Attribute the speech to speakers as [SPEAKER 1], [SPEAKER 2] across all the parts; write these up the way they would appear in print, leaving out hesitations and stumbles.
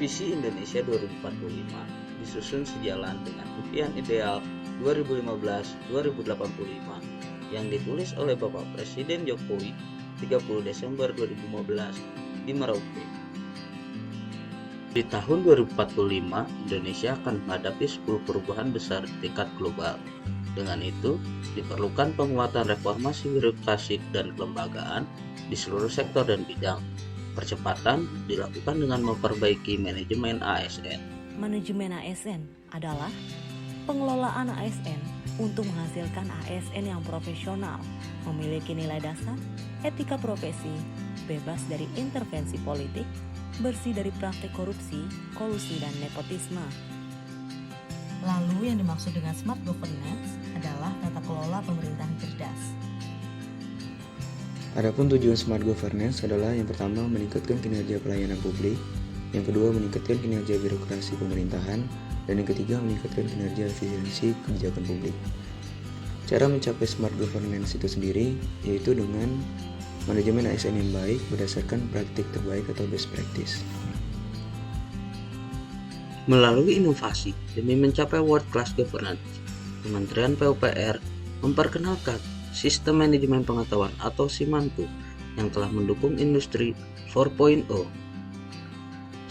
[SPEAKER 1] Visi Indonesia 2045 disusun sejalan dengan impian ideal 2015-2085 yang ditulis oleh Bapak Presiden Jokowi 30 Desember 2015 di Merauke. Di tahun 2045, Indonesia akan menghadapi 10 perubahan besar di tingkat global. Dengan itu, diperlukan penguatan reformasi birokrasi dan kelembagaan di seluruh sektor dan bidang. Percepatan dilakukan dengan memperbaiki manajemen ASN.
[SPEAKER 2] Manajemen ASN adalah pengelolaan ASN untuk menghasilkan ASN yang profesional, memiliki nilai dasar, etika profesi, bebas dari intervensi politik, bersih dari praktik korupsi, kolusi, dan nepotisme.
[SPEAKER 3] Lalu yang dimaksud dengan smart governance adalah tata kelola pemerintahan cerdas.
[SPEAKER 4] Adapun tujuan smart governance adalah yang pertama meningkatkan kinerja pelayanan publik, yang kedua meningkatkan kinerja birokrasi pemerintahan, dan yang ketiga meningkatkan kinerja efisiensi kebijakan publik. Cara mencapai smart governance itu sendiri yaitu dengan manajemen ASN yang baik berdasarkan praktik terbaik atau best practice.
[SPEAKER 1] Melalui inovasi demi mencapai world class governance, Kementerian PUPR memperkenalkan Sistem Manajemen Pengetahuan atau SIMANTU yang telah mendukung industri 4.0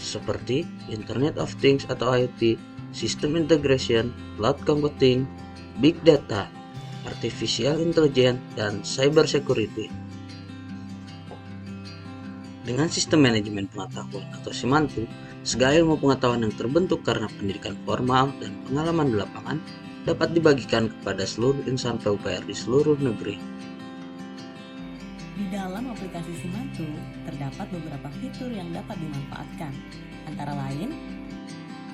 [SPEAKER 1] seperti Internet of Things atau IoT, System Integration, Cloud Computing, Big Data, Artificial Intelligence, dan Cyber Security. Dengan Sistem Manajemen Pengetahuan atau SIMANTU, segala ilmu pengetahuan yang terbentuk karena pendidikan formal dan pengalaman di lapangan dapat dibagikan kepada seluruh insan PUPR di seluruh negeri.
[SPEAKER 3] Di dalam aplikasi SIMANTU terdapat beberapa fitur yang dapat dimanfaatkan, antara lain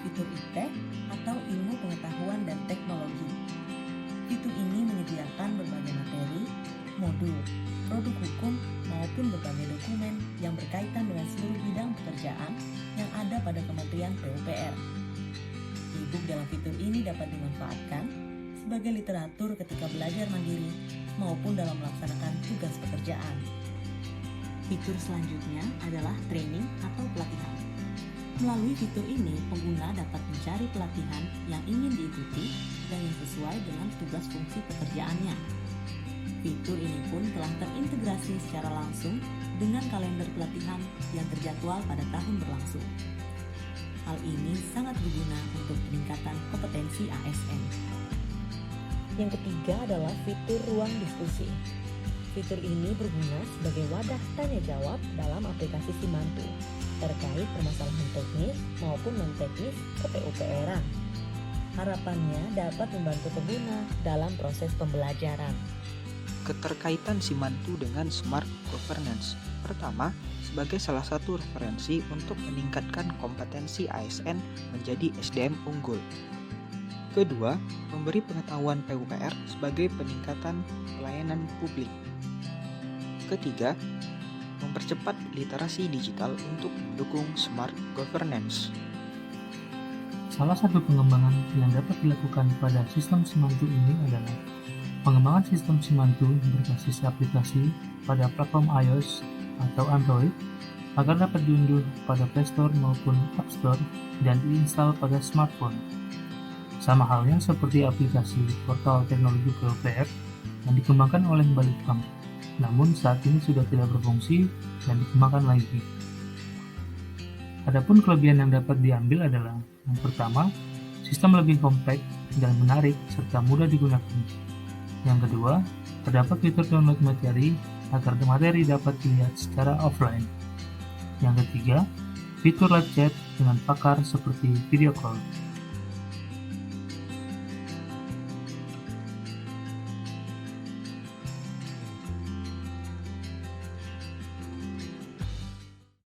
[SPEAKER 3] fitur IT atau ilmu pengetahuan dan teknologi. Fitur ini menyediakan berbagai materi, modul, produk hukum maupun berbagai dokumen yang berkaitan dengan seluruh bidang pekerjaan yang ada pada Kementerian PUPR. E-book dalam fitur ini dapat dimanfaatkan sebagai literatur ketika belajar mandiri maupun dalam melaksanakan tugas pekerjaan. Fitur selanjutnya adalah training atau pelatihan. Melalui fitur ini, pengguna dapat mencari pelatihan yang ingin diikuti dan yang sesuai dengan tugas fungsi pekerjaannya. Fitur ini pun telah terintegrasi secara langsung dengan kalender pelatihan yang terjadwal pada tahun berlangsung. Hal ini sangat berguna untuk peningkatan kompetensi ASN.
[SPEAKER 2] Yang ketiga adalah fitur ruang diskusi. Fitur ini berguna sebagai wadah tanya jawab dalam aplikasi SIMANTU terkait permasalahan teknis maupun non-teknis ke-PUPR-an. Harapannya dapat membantu pengguna dalam proses pembelajaran.
[SPEAKER 5] Keterkaitan SIMANTU dengan smart governance. Pertama, sebagai salah satu referensi untuk meningkatkan kompetensi ASN menjadi SDM unggul. Kedua, memberi pengetahuan PUPR sebagai peningkatan pelayanan publik. Ketiga, mempercepat literasi digital untuk mendukung smart governance.
[SPEAKER 6] Salah satu pengembangan yang dapat dilakukan pada sistem SIMANTU ini adalah pengembangan sistem SIMANTU berbasis aplikasi pada platform iOS atau Android agar dapat diunduh pada Play Store maupun App Store dan diinstal pada smartphone. Sama halnya seperti aplikasi portal teknologi PUPR yang dikembangkan oleh Balitbank, namun saat ini sudah tidak berfungsi dan dikembangkan lagi. Adapun kelebihan yang dapat diambil adalah yang pertama, sistem lebih kompak dan menarik serta mudah digunakan. Yang kedua, terdapat fitur download materi agar materi dapat dilihat secara offline. Yang ketiga, fitur live chat dengan pakar seperti video call.